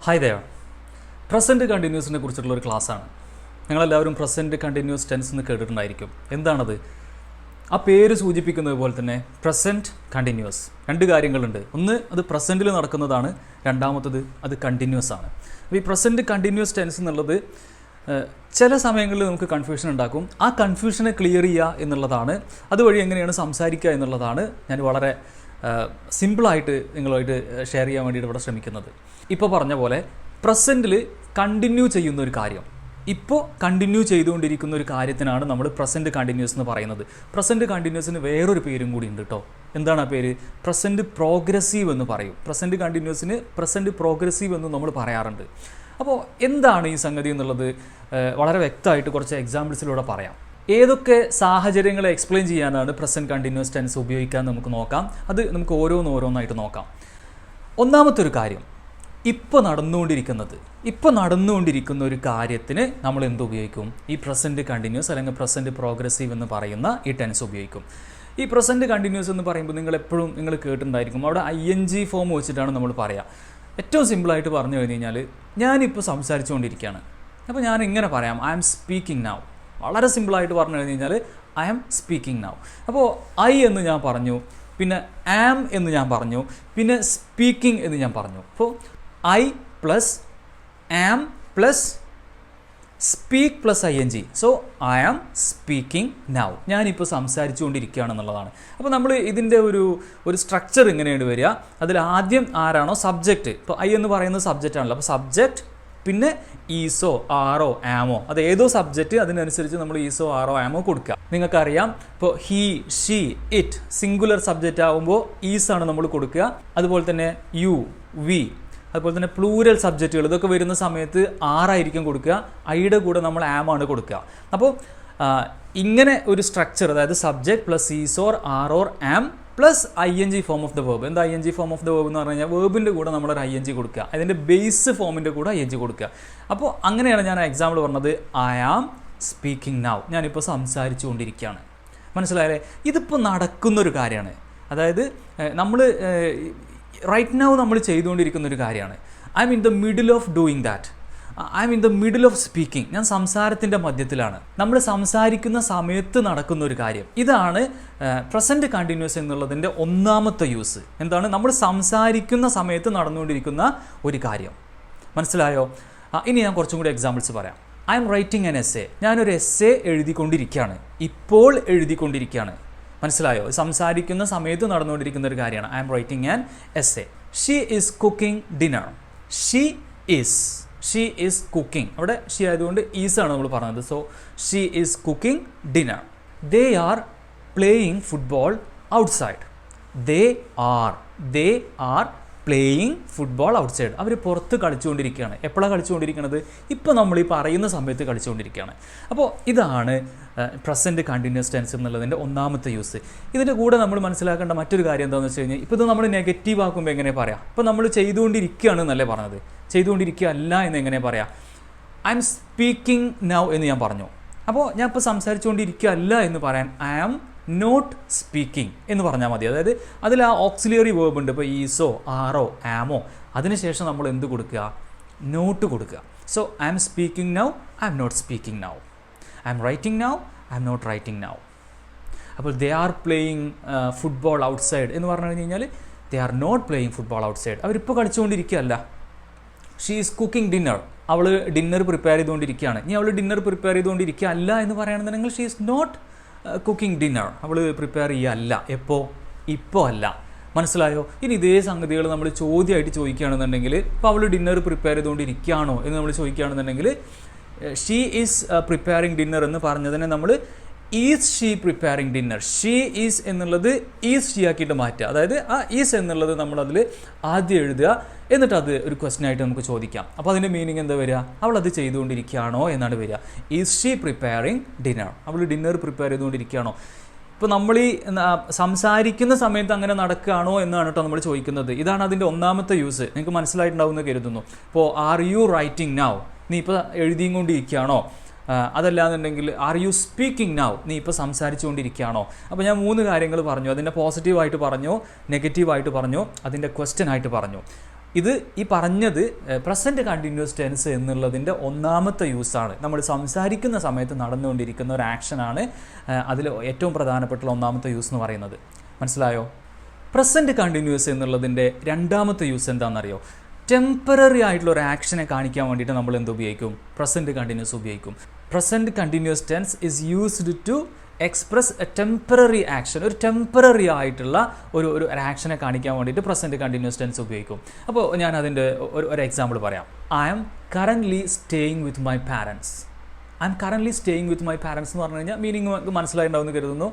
Hi there. Present കണ്ടിന്യൂസിനെ കുറിച്ചിട്ടുള്ള ഒരു ക്ലാസ്സാണ്. നിങ്ങളെല്ലാവരും പ്രസൻറ്റ് കണ്ടിന്യൂസ് ടെൻസ് എന്ന് കേട്ടിട്ടുണ്ടായിരിക്കും. എന്താണത്? ആ പേര് സൂചിപ്പിക്കുന്നത് പോലെ തന്നെ പ്രസൻറ്റ് കണ്ടിന്യൂസ്. രണ്ട് കാര്യങ്ങളുണ്ട്. ഒന്ന്, അത് പ്രസൻറ്റിൽ നടക്കുന്നതാണ്. രണ്ടാമത്തത് അത് കണ്ടിന്യൂസ് ആണ്. അപ്പോൾ ഈ പ്രസൻറ്റ് കണ്ടിന്യൂസ് ടെൻസ് എന്നുള്ളത് ചില സമയങ്ങളിൽ നമുക്ക് കൺഫ്യൂഷൻ ഉണ്ടാക്കും. ആ കൺഫ്യൂഷനെ ക്ലിയർ ചെയ്യുക എന്നുള്ളതാണ്, അതുവഴി എങ്ങനെയാണ് സംസാരിക്കുക എന്നുള്ളതാണ് ഞാൻ വളരെ സിമ്പിളായിട്ട് നിങ്ങളുമായിട്ട് ഷെയർ ചെയ്യാൻ വേണ്ടിയിട്ട് ഇവിടെ ശ്രമിക്കുന്നത്. ഇപ്പോൾ പറഞ്ഞ പോലെ പ്രസൻറ്റിൽ കണ്ടിന്യൂ ചെയ്യുന്ന ഒരു കാര്യം, ഇപ്പോൾ കണ്ടിന്യൂ ചെയ്തുകൊണ്ടിരിക്കുന്ന ഒരു കാര്യത്തിനാണ് നമ്മൾ പ്രസൻറ്റ് കണ്ടിന്യൂസ് എന്ന് പറയുന്നത്. പ്രസൻറ്റ് കണ്ടിന്യൂസിന് വേറൊരു പേരും കൂടി ഉണ്ട് കേട്ടോ. എന്താണ് ആ പേര്? പ്രസൻറ്റ് പ്രോഗ്രസീവ് എന്ന് പറയും. പ്രസൻറ്റ് കണ്ടിന്യൂസിന് പ്രസൻറ്റ് പ്രോഗ്രസീവ് എന്ന് നമ്മൾ പറയാറുണ്ട്. അപ്പോൾ എന്താണ് ഈ സംഗതി എന്നുള്ളത് വളരെ വ്യക്തമായിട്ട് കുറച്ച് എക്സാമ്പിൾസിലൂടെ പറയാം. ഏതൊക്കെ സാഹചര്യങ്ങളെ എക്സ്പ്ലെയിൻ ചെയ്യാനാണ് പ്രസൻറ്റ് കണ്ടിന്യൂസ് ടെൻസ് ഉപയോഗിക്കാൻ നമുക്ക് നോക്കാം. അത് നമുക്ക് ഓരോന്നായിട്ട് നോക്കാം. ഒന്നാമത്തെ ഒരു കാര്യം, ഇപ്പോൾ നടന്നുകൊണ്ടിരിക്കുന്ന ഒരു കാര്യത്തിന് നമ്മൾ എന്ത് ഉപയോഗിക്കും? ഈ പ്രസൻറ്റ് കണ്ടിന്യൂസ് അല്ലെങ്കിൽ പ്രസൻറ്റ് പ്രോഗ്രസീവ് എന്ന് പറയുന്ന ഈ ടെൻസ് ഉപയോഗിക്കും. ഈ പ്രസൻറ്റ് കണ്ടിന്യൂസ് എന്ന് പറയുമ്പോൾ നിങ്ങൾ കേട്ടിട്ടുണ്ടായിരിക്കും, അവിടെ ING ഫോം വെച്ചിട്ടാണ് നമ്മൾ പറയുക. ഏറ്റവും സിമ്പിളായിട്ട് പറഞ്ഞു കഴിഞ്ഞ് കഴിഞ്ഞാൽ, ഞാനിപ്പോൾ സംസാരിച്ചുകൊണ്ടിരിക്കുകയാണ്. അപ്പോൾ ഞാൻ ഇങ്ങനെ പറയാം, ഐ ആം സ്പീക്കിംഗ് നൗ. വളരെ സിമ്പിളായിട്ട് പറഞ്ഞു കഴിഞ്ഞ് കഴിഞ്ഞാൽ ഐ ആം സ്പീക്കിംഗ് നൗ. അപ്പോൾ ഐ എന്ന് ഞാൻ പറഞ്ഞു, പിന്നെ ആം എന്ന് ഞാൻ പറഞ്ഞു, പിന്നെ സ്പീക്കിംഗ് എന്ന് ഞാൻ പറഞ്ഞു. അപ്പോൾ I plus am plus speak plus ING. So I am speaking now. ഞാനിപ്പോൾ സംസാരിച്ചുകൊണ്ടിരിക്കുകയാണെന്നുള്ളതാണ്. അപ്പോൾ നമ്മൾ ഇതിൻ്റെ ഒരു സ്ട്രക്ചർ ഇങ്ങനെയാണ് വരിക. അതിൽ ആദ്യം ആരാണോ സബ്ജക്റ്റ്, ഇപ്പോൾ ഐ എന്ന് പറയുന്നത് സബ്ജക്റ്റ് ആണല്ലോ. അപ്പോൾ സബ്ജക്റ്റ്, പിന്നെ ഈസോ ആറോ ആമോ, അത് ഏതോ സബ്ജക്റ്റ്, അതിനനുസരിച്ച് നമ്മൾ ഈസോ ആറോ ആമോ കൊടുക്കുക. നിങ്ങൾക്കറിയാം, ഇപ്പോൾ he, she, it singular subject ആകുമ്പോൾ ഈസാണ് നമ്മൾ കൊടുക്കുക. അതുപോലെ തന്നെ യു, വി, അതുപോലെ തന്നെ പ്ലൂരൽ സബ്ജക്റ്റുകൾ ഇതൊക്കെ വരുന്ന സമയത്ത് ആറായിരിക്കും കൊടുക്കുക. ഐയുടെ കൂടെ നമ്മൾ ആമാണ് കൊടുക്കുക. അപ്പോൾ ഇങ്ങനെ ഒരു സ്ട്രക്ചർ, അതായത് subject plus is or are or am plus ING form of the verb. എന്താ ING form of the verb എന്ന് പറഞ്ഞു കഴിഞ്ഞാൽ, വേർബിൻ്റെ കൂടെ നമ്മളൊരു ING കൊടുക്കുക, അതിൻ്റെ ബേസ് ഫോമിൻ്റെ കൂടെ ING കൊടുക്കുക. അപ്പോൾ അങ്ങനെയാണ് ഞാൻ എക്സാമ്പിൾ പറഞ്ഞത്, ഐ ആം സ്പീക്കിംഗ് നൗ. ഞാനിപ്പോൾ സംസാരിച്ചു കൊണ്ടിരിക്കുകയാണ്. മനസ്സിലായല്ലേ? ഇതിപ്പോൾ നടക്കുന്നൊരു കാര്യമാണ്. അതായത് നമ്മൾ റൈറ്റ് നൗ നമ്മൾ ചെയ്തുകൊണ്ടിരിക്കുന്ന ഒരു കാര്യമാണ്. I M in the middle of doing that. I M in the middle of speaking. ഞാൻ സംസാരത്തിൻ്റെ മധ്യത്തിലാണ്. നമ്മൾ സംസാരിക്കുന്ന സമയത്ത് നടക്കുന്ന ഒരു കാര്യം. ഇതാണ് പ്രസൻറ്റ് കണ്ടിന്യൂസ് എന്നുള്ളതിൻ്റെ ഒന്നാമത്തെ യൂസ്. എന്താണ്? നമ്മൾ സംസാരിക്കുന്ന സമയത്ത് നടന്നുകൊണ്ടിരിക്കുന്ന ഒരു കാര്യം. മനസ്സിലായോ? ഇനി ഞാൻ കുറച്ചും കൂടി എക്സാമ്പിൾസ് പറയാം. I am writing an essay. ഞാനൊരു എസ്സേ എഴുതിക്കൊണ്ടിരിക്കുകയാണ്. ഇപ്പോൾ എഴുതിക്കൊണ്ടിരിക്കുകയാണ്. മനസ്സിലായോ? സംസാരിക്കുന്ന സമയത്ത് നടന്നുകൊണ്ടിരിക്കുന്ന ഒരു കാര്യമാണ്. I am writing an essay. She is cooking dinner. She is cooking. അവിടെ ഷീ ആയതുകൊണ്ട് ഈസാണ് നമ്മൾ പറഞ്ഞത്. So she is cooking dinner. They are playing football outside. They are playing football outside. അവർ പുറത്ത് കളിച്ചുകൊണ്ടിരിക്കുകയാണ്. എപ്പോഴാണ് കളിച്ചുകൊണ്ടിരിക്കുന്നത്? ഇപ്പോൾ നമ്മൾ ഈ പറയുന്ന സമയത്ത് കളിച്ചുകൊണ്ടിരിക്കുകയാണ്. അപ്പോൾ ഇതാണ് പ്രസൻറ്റ് കണ്ടിന്യൂസ് ടെൻസ് എന്നുള്ളതിൻ്റെ ഒന്നാമത്തെ യൂസ്. ഇതിൻ്റെ കൂടെ നമ്മൾ മനസ്സിലാക്കേണ്ട മറ്റൊരു കാര്യം എന്താണെന്ന് വെച്ച് കഴിഞ്ഞാൽ, ഇപ്പോൾ ഇത് നമ്മൾ നെഗറ്റീവ് ആക്കുമ്പോൾ എങ്ങനെ പറയാം? ഇപ്പോൾ നമ്മൾ ചെയ്തുകൊണ്ടിരിക്കുകയാണ് എന്നല്ലേ പറഞ്ഞത്, ചെയ്തുകൊണ്ടിരിക്കുക അല്ല എന്ന് എങ്ങനെ പറയാം? ഐ എം സ്പീക്കിംഗ് നൗ എന്ന് ഞാൻ പറഞ്ഞു. അപ്പോൾ ഞാൻ ഇപ്പോൾ സംസാരിച്ചുകൊണ്ടിരിക്കുക അല്ല എന്ന് പറയാൻ ഐ ആം നോട്ട് സ്പീക്കിംഗ് എന്ന് പറഞ്ഞാൽ മതി. അതായത് അതിൽ ആ ഓക്സിലിയറി വേർബ് ഉണ്ട്. ഇപ്പോൾ ഈസോ ആറോ ആമോ, അതിനുശേഷം നമ്മൾ എന്ത് കൊടുക്കുക? നോട്ട് കൊടുക്കുക. So I am speaking now, I am not speaking now. I am writing now, I am not writing now. അപ്പോൾ they are playing football outside എന്ന് പറഞ്ഞു കഴിഞ്ഞാൽ they are not playing football outside. അവരിപ്പോൾ കളിച്ചുകൊണ്ടിരിക്കുകയല്ല. She is cooking dinner. അവൾ dinner prepare ചെയ്തുകൊണ്ടിരിക്കുകയാണ്. ഇനി അവൾ ഡിന്നർ പ്രിപ്പയർ ചെയ്തുകൊണ്ടിരിക്കുക അല്ല എന്ന് പറയുകയാണെന്നുണ്ടെങ്കിൽ she is not cooking dinner. അവൾ പ്രിപ്പയർ ചെയ്യുകയല്ല. ഇപ്പോൾ അല്ല. മനസ്സിലായോ? ഇനി ഇതേ സംഗതികൾ നമ്മൾ ചോദ്യമായിട്ട് ചോദിക്കുകയാണെന്നുണ്ടെങ്കിൽ, ഇപ്പോൾ അവൾ ഡിന്നർ പ്രിപ്പയർ ചെയ്തുകൊണ്ടിരിക്കുകയാണോ എന്ന് നമ്മൾ ചോദിക്കുകയാണെന്നുണ്ടെങ്കിൽ, ഷീ ഈസ് പ്രിപ്പയറിങ് ഡിന്നർ എന്ന് പറഞ്ഞതിനെ നമ്മൾ is she preparing dinner. She is എന്നുള്ളത് ഈസ് ഷീ ആക്കിയിട്ട് മാറ്റുക. അതായത് ആ ഈസ് എന്നുള്ളത് നമ്മളതിൽ ആദ്യം എഴുതുക, എന്നിട്ട് അത് ഒരു ക്വസ്റ്റ്യൻ ആയിട്ട് നമുക്ക് ചോദിക്കാം. അപ്പോൾ അതിൻ്റെ മീനിങ് എന്താ വരിക? അവൾ അത് ചെയ്തുകൊണ്ടിരിക്കുകയാണോ എന്നാണ് വരിക. Is she preparing dinner. അവൾ ഡിന്നർ പ്രിപ്പയർ ചെയ്തുകൊണ്ടിരിക്കുകയാണോ? ഇപ്പോൾ നമ്മൾ ഈ സംസാരിക്കുന്ന സമയത്ത് അങ്ങനെ നടക്കുകയാണോ എന്നാണ് കേട്ടോ നമ്മൾ ചോദിക്കുന്നത്. ഇതാണ് അതിൻ്റെ ഒന്നാമത്തെ യൂസ്. നിങ്ങൾക്ക് മനസ്സിലായിട്ടുണ്ടാവുമെന്ന് കരുതുന്നു. ഇപ്പോൾ ആർ യു റൈറ്റിംഗ് നൗ? നീ ഇപ്പോൾ എഴുതിയും കൊണ്ടിരിക്കുകയാണോ? അതല്ലാന്നുണ്ടെങ്കിൽ ആർ യു സ്പീക്കിംഗ് നൗ? നീ ഇപ്പോൾ സംസാരിച്ചുകൊണ്ടിരിക്കുകയാണോ? അപ്പോൾ ഞാൻ 3 കാര്യങ്ങൾ പറഞ്ഞു. അതിൻ്റെ പോസിറ്റീവായിട്ട് പറഞ്ഞു, നെഗറ്റീവായിട്ട് പറഞ്ഞു, അതിൻ്റെ ക്വസ്റ്റ്യൻ ആയിട്ട് പറഞ്ഞു. ഇത് ഈ പറഞ്ഞത് പ്രസൻറ്റ് കണ്ടിന്യൂസ് ടെൻസ് എന്നുള്ളതിൻ്റെ ഒന്നാമത്തെ യൂസാണ്. നമ്മൾ സംസാരിക്കുന്ന സമയത്ത് നടന്നുകൊണ്ടിരിക്കുന്ന ഒരു ആക്ഷനാണ് അതിൽ ഏറ്റവും പ്രധാനപ്പെട്ടുള്ള ഒന്നാമത്തെ യൂസ് എന്ന് പറയുന്നത്. മനസ്സിലായോ? പ്രസൻറ്റ് കണ്ടിന്യൂസ് എന്നുള്ളതിൻ്റെ രണ്ടാമത്തെ യൂസ് എന്താണെന്നറിയോ? ടെമ്പററി ആയിട്ടുള്ള ഒരു ആക്ഷനെ കാണിക്കാൻ വേണ്ടിയിട്ട് നമ്മൾ എന്ത് ഉപയോഗിക്കും? പ്രസൻറ്റ് കണ്ടിന്യൂസ് ഉപയോഗിക്കും. Present continuous tense is used to express a temporary action. ഒരു ടെമ്പററി ആയിട്ടുള്ള ഒരു ആക്ഷനെ കാണിക്കാൻ വേണ്ടിയിട്ട് പ്രസൻറ്റ് കണ്ടിന്യൂസ് ടെൻസ് ഉപയോഗിക്കും. അപ്പോൾ ഞാൻ അതിൻ്റെ ഒരു എക്സാമ്പിൾ പറയാം. I am currently staying with my parents. I am currently staying with my parents എന്ന് പറഞ്ഞു കഴിഞ്ഞാൽ മീനിങ് മനസ്സിലായിട്ടുണ്ടാവുമെന്ന് കരുതുന്നു.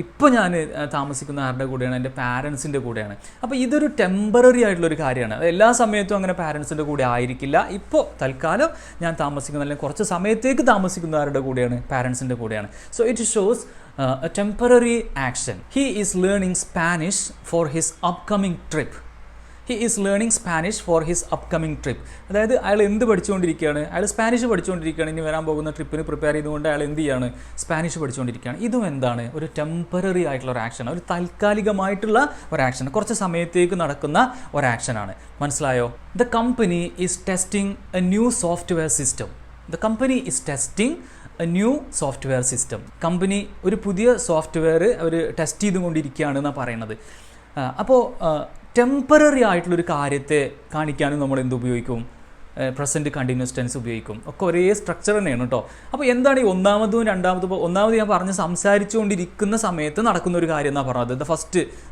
ഇപ്പോൾ ഞാൻ താമസിക്കുന്ന ആരുടെ കൂടെയാണ്? എൻ്റെ പാരൻസിൻ്റെ കൂടെയാണ്. അപ്പോൾ ഇതൊരു ടെമ്പററി ആയിട്ടുള്ളൊരു കാര്യമാണ്. അത് എല്ലാ സമയത്തും അങ്ങനെ പാരൻസിൻ്റെ കൂടെ ആയിരിക്കില്ല. ഇപ്പോൾ തൽക്കാലം ഞാൻ താമസിക്കുന്ന, അല്ലെങ്കിൽ കുറച്ച് സമയത്തേക്ക് താമസിക്കുന്ന ആരുടെ കൂടെയാണ്? പാരൻസിൻ്റെ കൂടെയാണ്. So it shows A temporary action. He is learning Spanish for his upcoming trip. He is learning Spanish for his upcoming trip. അതായത് അയാൾ എന്ത് പഠിച്ചുകൊണ്ടിരിക്കുകയാണ്? അയാൾ സ്പാനിഷ് പഠിച്ചുകൊണ്ടിരിക്കുകയാണ്. ഇനി വരാൻ പോകുന്ന ട്രിപ്പിന് പ്രിപ്പയർ ചെയ്തുകൊണ്ട് അയാൾ എന്ത് ചെയ്യാണ്? സ്പാനിഷ് പഠിച്ചുകൊണ്ടിരിക്കുകയാണ്. ഇതും എന്താണ്? ഒരു ടെമ്പററി ആയിട്ടുള്ള ഒരു ആക്ഷനാണ്, ഒരു താൽക്കാലികമായിട്ടുള്ള ഒരു ആക്ഷൻ, കുറച്ച് സമയത്തേക്ക് നടക്കുന്ന ഒരു ആക്ഷനാണ്. മനസ്സിലായോ? The company is testing A new software system. The company is testing A new software system. Company ഒരു പുതിയ സോഫ്റ്റ്വെയർ അവർ ടെസ്റ്റ് ചെയ്തുകൊണ്ടിരിക്കുകയാണ് എന്നാണ് പറയുന്നത്. അപ്പോൾ ടെമ്പററി ആയിട്ടുള്ളൊരു കാര്യത്തെ കാണിക്കാനും നമ്മൾ എന്ത് ഉപയോഗിക്കും? പ്രസൻറ്റ് കണ്ടിന്യൂസ് ടെൻസ് ഉപയോഗിക്കും. ഒക്കെ ഒരേ സ്ട്രക്ചർ തന്നെയാണ് കേട്ടോ. അപ്പോൾ എന്താണ് ഈ ഒന്നാമതും രണ്ടാമതും? ഒന്നാമത് ഞാൻ പറഞ്ഞ് സംസാരിച്ചുകൊണ്ടിരിക്കുന്ന സമയത്ത് നടക്കുന്ന ഒരു കാര്യം എന്നാണ് പറഞ്ഞത്.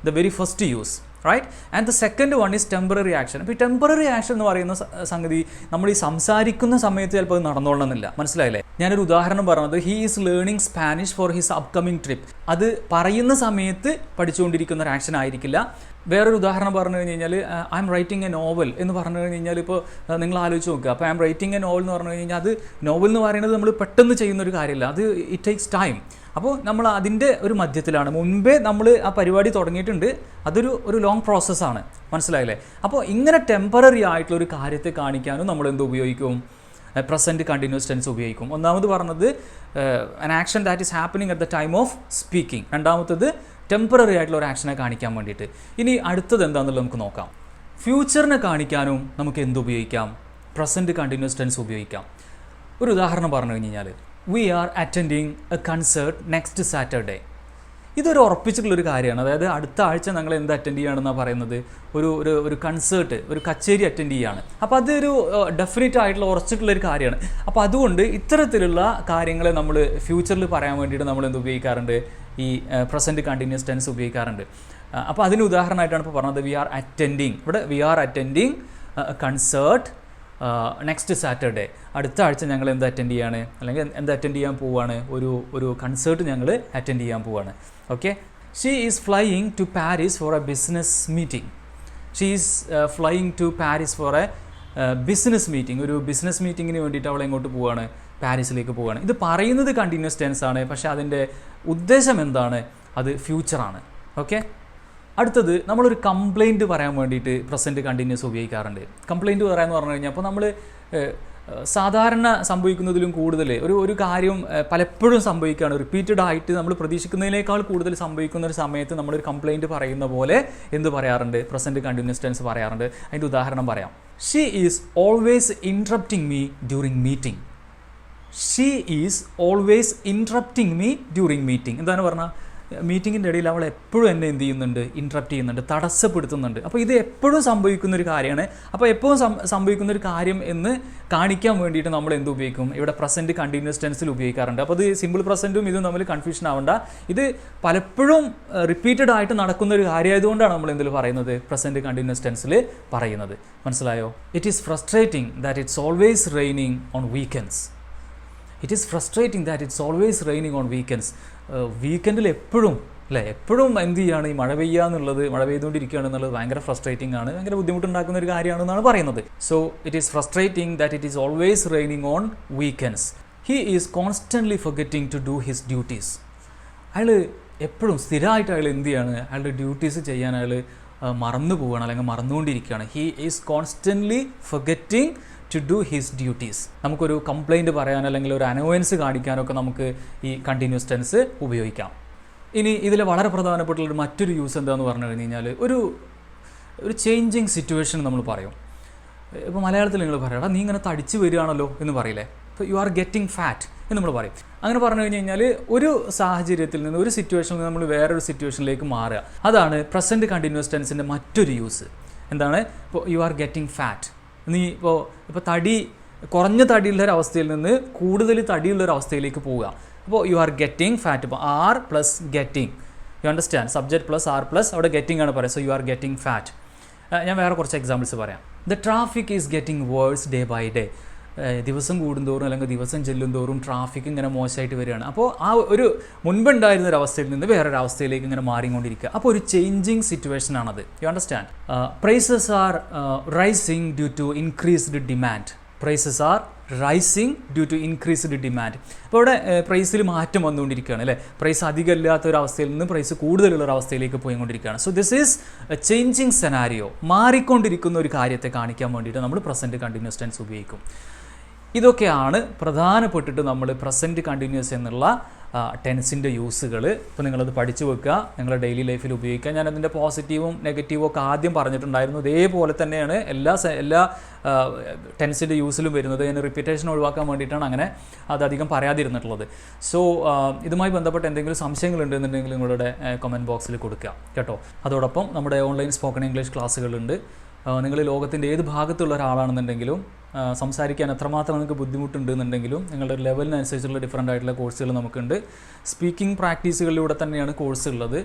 The very first use, right? And the second one is temporary action. അപ്പോൾ ഈ ടെമ്പററി ആക്ഷൻ എന്ന് പറയുന്ന സംഗതി നമ്മൾ ഈ സംസാരിക്കുന്ന സമയത്ത് ചിലപ്പോൾ അത് നടന്നോളണമെന്നില്ല. മനസ്സിലായില്ലേ? ഞാനൊരു ഉദാഹരണം പറഞ്ഞത്, he is learning Spanish for his upcoming trip. അത് പറയുന്ന സമയത്ത് പഠിച്ചുകൊണ്ടിരിക്കുന്ന ഒരു ആക്ഷൻ ആയിരിക്കില്ല. വേറൊരു ഉദാഹരണം പറഞ്ഞു കഴിഞ്ഞാൽ I am writing A novel എന്ന് പറഞ്ഞു കഴിഞ്ഞാൽ, ഇപ്പോൾ നിങ്ങൾ ആലോചിച്ച് നോക്കുക. അപ്പോൾ I am writing A novel എന്ന് പറഞ്ഞു കഴിഞ്ഞാൽ അത് നോവൽ എന്ന് പറയുന്നത് നമ്മൾ പെട്ടെന്ന് ചെയ്യുന്നൊരു കാര്യമല്ല. അത് ഇറ്റ് ടേക്സ് ടൈം. അപ്പോൾ നമ്മൾ അതിൻ്റെ ഒരു മധ്യത്തിലാണ്. മുൻപേ നമ്മൾ ആ പരിപാടി തുടങ്ങിയിട്ടുണ്ട്. അതൊരു ലോങ് പ്രോസസ്സാണ്. മനസ്സിലായില്ലേ? അപ്പോൾ ഇങ്ങനെ ടെമ്പററി ആയിട്ടുള്ള ഒരു കാര്യത്തെ കാണിക്കാനും നമ്മൾ എന്ത് ഉപയോഗിക്കും? പ്രസൻറ്റ് കണ്ടിന്യൂസ് ടെൻസ് ഉപയോഗിക്കും. ഒന്നാമത് പറഞ്ഞത് an action that is happening at the time of speaking. രണ്ടാമത്തത് ടെമ്പററി ആയിട്ടുള്ള ഒരു ആക്ഷനെ കാണിക്കാൻ വേണ്ടിയിട്ട്. ഇനി അടുത്തത് എന്താണെന്നുള്ളത് നമുക്ക് നോക്കാം. ഫ്യൂച്ചറിനെ കാണിക്കാനും നമുക്ക് എന്ത് ഉപയോഗിക്കാം? പ്രസൻറ്റ് കണ്ടിന്യൂസ് ടെൻസ് ഉപയോഗിക്കാം. ഒരു ഉദാഹരണം പറഞ്ഞു കഴിഞ്ഞാൽ, we are attending a concert next Saturday. ഇതൊരു ഉറപ്പിച്ചിട്ടുള്ളൊരു കാര്യമാണ്. അതായത് അടുത്ത ആഴ്ച ഞങ്ങൾ എന്ത് അറ്റൻഡ് ചെയ്യുകയാണെന്നാണ് പറയുന്നത്? ഒരു കൺസേർട്ട്, ഒരു കച്ചേരി അറ്റൻഡ് ചെയ്യുകയാണ്. അപ്പോൾ അതൊരു ഡെഫിനറ്റ് ആയിട്ടുള്ള ഉറച്ചിട്ടുള്ളൊരു കാര്യമാണ്. അപ്പോൾ അതുകൊണ്ട് ഇത്തരത്തിലുള്ള കാര്യങ്ങളെ നമ്മൾ ഫ്യൂച്ചറിൽ പറയാൻ വേണ്ടിയിട്ട് നമ്മൾ എന്ത് ഉപയോഗിക്കാറുണ്ട്? ഈ പ്രസൻറ്റ് കണ്ടിന്യൂസ് ടെൻസ് ഉപയോഗിക്കാറുണ്ട്. അപ്പോൾ അതിന് ഉദാഹരണമായിട്ടാണ് ഇപ്പോൾ പറഞ്ഞത് വി ആർ അറ്റൻഡിങ്. ഇവിടെ we are attending concert next Saturday. അടുത്ത ആഴ്ച ഞങ്ങൾ എന്ത് അറ്റൻഡ് ചെയ്യാണ്, അല്ലെങ്കിൽ എന്ത് അറ്റൻഡ് ചെയ്യാൻ പോവുകയാണ്? ഒരു കൺസേർട്ട് ഞങ്ങൾ അറ്റൻഡ് ചെയ്യാൻ പോവുകയാണ്. Okay. She is flying to Paris for a business meeting. She is flying to Paris for a business meeting. ഒരു ബിസിനസ് മീറ്റിങ്ങിന് വേണ്ടിയിട്ട് അവൾ എങ്ങോട്ട് പോവുകയാണ്? പാരീസിലേക്ക് പോവുകയാണ്. ഇത് പറയുന്നത് കണ്ടിന്യൂസ് ടെൻസ് ആണ്, പക്ഷേ അതിൻ്റെ ഉദ്ദേശം എന്താണ്? അത് ഫ്യൂച്ചറാണ്. ഓക്കെ. അടുത്തത്, നമ്മളൊരു കംപ്ലയിൻറ്റ് പറയാൻ വേണ്ടിയിട്ട് പ്രസൻറ്റ് കണ്ടിന്യൂസ് ഉപയോഗിക്കാറുണ്ട്. കംപ്ലയിൻറ്റ് പറയാമെന്ന് പറഞ്ഞു കഴിഞ്ഞാൽ, അപ്പോൾ നമ്മൾ സാധാരണ സംഭവിക്കുന്നതിലും കൂടുതൽ ഒരു കാര്യം പലപ്പോഴും സംഭവിക്കുകയാണ്, റിപ്പീറ്റഡ് ആയിട്ട് നമ്മൾ പ്രതീക്ഷിക്കുന്നതിനേക്കാൾ കൂടുതൽ സംഭവിക്കുന്ന ഒരു സമയത്ത് നമ്മളൊരു കംപ്ലയിൻറ്റ് പറയുന്ന പോലെ എന്ത് പറയാറുണ്ട്? പ്രസൻറ്റ് കണ്ടിന്യൂസ് ടെൻസ് പറയാറുണ്ട്. അതിൻ്റെ ഉദാഹരണം പറയാം. She is always interrupting me during meeting. She is always interrupting me during meeting. എന്താണ് പറഞ്ഞാൽ? മീറ്റിങ്ങിൻ്റെ ഇടയിൽ അവൾ എപ്പോഴും എന്നെ എന്ത് ചെയ്യുന്നുണ്ട്? ഇൻട്രപ്റ്റ് ചെയ്യുന്നുണ്ട്, തടസ്സപ്പെടുത്തുന്നുണ്ട്. അപ്പോൾ ഇത് എപ്പോഴും സംഭവിക്കുന്നൊരു കാര്യമാണ്. അപ്പോൾ എപ്പോഴും സംഭവിക്കുന്നൊരു കാര്യം എന്ന് കാണിക്കാൻ വേണ്ടിയിട്ട് നമ്മൾ എന്ത് ഉപയോഗിക്കും? ഇവിടെ പ്രസൻറ്റ് കണ്ടിന്യൂസ് ടെൻസിൽ ഉപയോഗിക്കാറുണ്ട്. അപ്പോൾ ഇത് സിമ്പിൾ പ്രസൻറ്റും ഇതും തമ്മിൽ കൺഫ്യൂഷൻ ആവണ്ട. ഇത് പലപ്പോഴും റിപ്പീറ്റഡ് ആയിട്ട് നടക്കുന്ന ഒരു കാര്യമായതുകൊണ്ടാണ് നമ്മൾ എന്തിൽ പറയുന്നത്? പ്രസൻറ്റ് കണ്ടിന്യൂസ് ടെൻസിൽ പറയുന്നത്. മനസ്സിലായോ? It is frustrating that it's always raining on weekends. It is frustrating that it's always raining on weekends. വീക്കെൻഡിൽ എപ്പോഴും എപ്പോഴും എന്ത് ചെയ്യുകയാണ്? ഈ മഴ പെയ്തുകൊണ്ടിരിക്കുകയാണെന്നുള്ളത് ഭയങ്കര ഫ്രസ്ട്രേറ്റിംഗ് ആണ്, ഭയങ്കര ബുദ്ധിമുട്ടുണ്ടാക്കുന്ന ഒരു കാര്യമാണെന്നാണ് പറയുന്നത്. So it is frustrating that it is always raining on weekends. He is constantly forgetting to do his duties. അയാൾ എപ്പോഴും സ്ഥിരമായിട്ട് അയാൾ എന്ത് ചെയ്യാണ്? അയാളുടെ ഡ്യൂട്ടീസ് ചെയ്യാൻ അയാൾ മറന്നു പോവുകയാണ്, അല്ലെങ്കിൽ മറന്നുകൊണ്ടിരിക്കുകയാണ്. He is constantly forgetting to do his duties. നമുക്കൊരു കംപ്ലയിൻറ്റ് പറയാൻ, അല്ലെങ്കിൽ ഒരു അനോയൻസ് കാണിക്കാനൊക്കെ നമുക്ക് ഈ കണ്ടിന്യൂസ് ടെൻസ് ഉപയോഗിക്കാം. ഇനി ഇതിൽ വളരെ പ്രധാനപ്പെട്ടുള്ളൊരു മറ്റൊരു യൂസ് എന്താണെന്ന് പറഞ്ഞു കഴിഞ്ഞാൽ, ഒരു ചേഞ്ചിങ് സിറ്റുവേഷൻ നമ്മൾ പറയും. ഇപ്പോൾ മലയാളത്തിൽ നിങ്ങൾ പറയാം, നീ ഇങ്ങനെ തടിച്ച് വരികയാണല്ലോ എന്ന് പറയില്ലേ. ഇപ്പോൾ യു ആർ ഗെറ്റിംഗ് ഫാറ്റ് എന്ന് നമ്മൾ പറയും. അങ്ങനെ പറഞ്ഞു കഴിഞ്ഞ് കഴിഞ്ഞാൽ ഒരു സാഹചര്യത്തിൽ നിന്ന്, ഒരു സിറ്റുവേഷനിൽ നിന്ന് നമ്മൾ വേറൊരു സിറ്റുവേഷനിലേക്ക് മാറുക. അതാണ് പ്രസൻറ്റ് കണ്ടിന്യൂസ് ടെൻസിൻ്റെ മറ്റൊരു യൂസ്. എന്താണ്? ഇപ്പോൾ യു ആർ ഗെറ്റിംഗ് ഫാറ്റ്, നീ ഇപ്പോൾ തടി, കുറഞ്ഞ തടിയുള്ളൊരവസ്ഥയിൽ നിന്ന് കൂടുതൽ തടിയുള്ളൊരവസ്ഥയിലേക്ക് പോവുക. അപ്പോൾ യു ആർ ഗെറ്റിംഗ് ഫാറ്റ്. ഇപ്പോൾ are plus getting, you understand, subject plus are plus അവിടെ ഗെറ്റിംഗ് ആണ് പറയുക. So you are getting fat. ഞാൻ വേറെ കുറച്ച് എക്സാമ്പിൾസ് പറയാം. The traffic is getting worse day by day. ദിവസം കൂടുന്തോറും അല്ലെങ്കിൽ ദിവസം ചെല്ലുന്തോറും ട്രാഫിക് ഇങ്ങനെ മോശമായിട്ട് വരികയാണ്. അപ്പോൾ ആ ഒരു മുൻപുണ്ടായിരുന്ന ഒരു അവസ്ഥയിൽ നിന്ന് വേറൊരവസ്ഥയിലേക്ക് ഇങ്ങനെ മാറിക്കൊണ്ടിരിക്കുക. അപ്പോൾ ഒരു ചേഞ്ചിങ് സിറ്റുവേഷൻ ആണത്. You understand. Prices are rising due to increased demand. Prices are rising due to increased demand. അപ്പോൾ ഇവിടെ പ്രൈസിൽ മാറ്റം വന്നുകൊണ്ടിരിക്കുകയാണ് അല്ലേ. പ്രൈസ് അധികം ഇല്ലാത്ത ഒരു അവസ്ഥയിൽ നിന്ന് പ്രൈസ് കൂടുതലുള്ള ഒരു അവസ്ഥയിലേക്ക് പോയിക്കൊണ്ടിരിക്കുകയാണ്. So this is A changing scenario. മാറിക്കൊണ്ടിരിക്കുന്ന ഒരു കാര്യത്തെ കാണിക്കാൻ വേണ്ടിയിട്ട് നമ്മൾ പ്രസൻറ്റ് കണ്ടിന്യൂസ് ടെൻസ് ഉപയോഗിക്കും. ഇതൊക്കെയാണ് പ്രധാനപ്പെട്ടിട്ട് നമ്മൾ പ്രസൻറ്റ് കണ്ടിന്യൂസ് എന്നുള്ള ടെൻസിൻ്റെ യൂസുകൾ. ഇപ്പോൾ നിങ്ങളത് പഠിച്ചു വെക്കുക, നിങ്ങളുടെ ഡെയിലി ലൈഫിൽ ഉപയോഗിക്കുക. ഞാനതിൻ്റെ പോസിറ്റീവും നെഗറ്റീവും ഒക്കെ ആദ്യം പറഞ്ഞിട്ടുണ്ടായിരുന്നു. ഇതേപോലെ തന്നെയാണ് എല്ലാ ടെൻസിൻ്റെ യൂസിലും വരുന്നത്. ഞാൻ റിപ്പീറ്റേഷൻ ഒഴിവാക്കാൻ വേണ്ടിയിട്ടാണ് അങ്ങനെ അതധികം പറയാതിരുന്നിട്ടുള്ളത്. സോ ഇതുമായി ബന്ധപ്പെട്ട് എന്തെങ്കിലും സംശയങ്ങളുണ്ടെന്നുണ്ടെങ്കിൽ നിങ്ങളുടെ കമൻറ്റ് ബോക്സിൽ കൊടുക്കുക കേട്ടോ. അതോടൊപ്പം നമ്മുടെ ഓൺലൈൻ സ്പോക്കൺ ഇംഗ്ലീഷ് ക്ലാസ്സുകളുണ്ട്. നിങ്ങൾ ലോകത്തിൻ്റെ ഏത് ഭാഗത്തുള്ള ഒരാളാണെന്നുണ്ടെങ്കിലും സംസാരിക്കാൻ എത്രമാത്രം നിങ്ങൾക്ക് ബുദ്ധിമുട്ടുണ്ടെന്നുണ്ടെങ്കിലും നിങ്ങളുടെ ലെവലിനനുസരിച്ചുള്ള ഡിഫറൻ്റ് ആയിട്ടുള്ള കോഴ്സുകൾ നമുക്കുണ്ട്. സ്പീക്കിംഗ് പ്രാക്ടീസുകളിലൂടെ തന്നെയാണ് കോഴ്സ് ഉള്ളത്.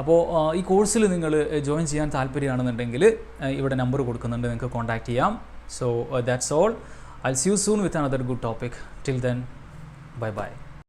അപ്പോൾ ഈ കോഴ്സിൽ നിങ്ങൾ ജോയിൻ ചെയ്യാൻ താല്പര്യമാണെന്നുണ്ടെങ്കിൽ ഇവിടെ നമ്പർ കൊടുക്കുന്നുണ്ട്, നിങ്ങൾക്ക് കോൺടാക്റ്റ് ചെയ്യാം. So that's all. I will see you soon with another good topic. Till then, bye by.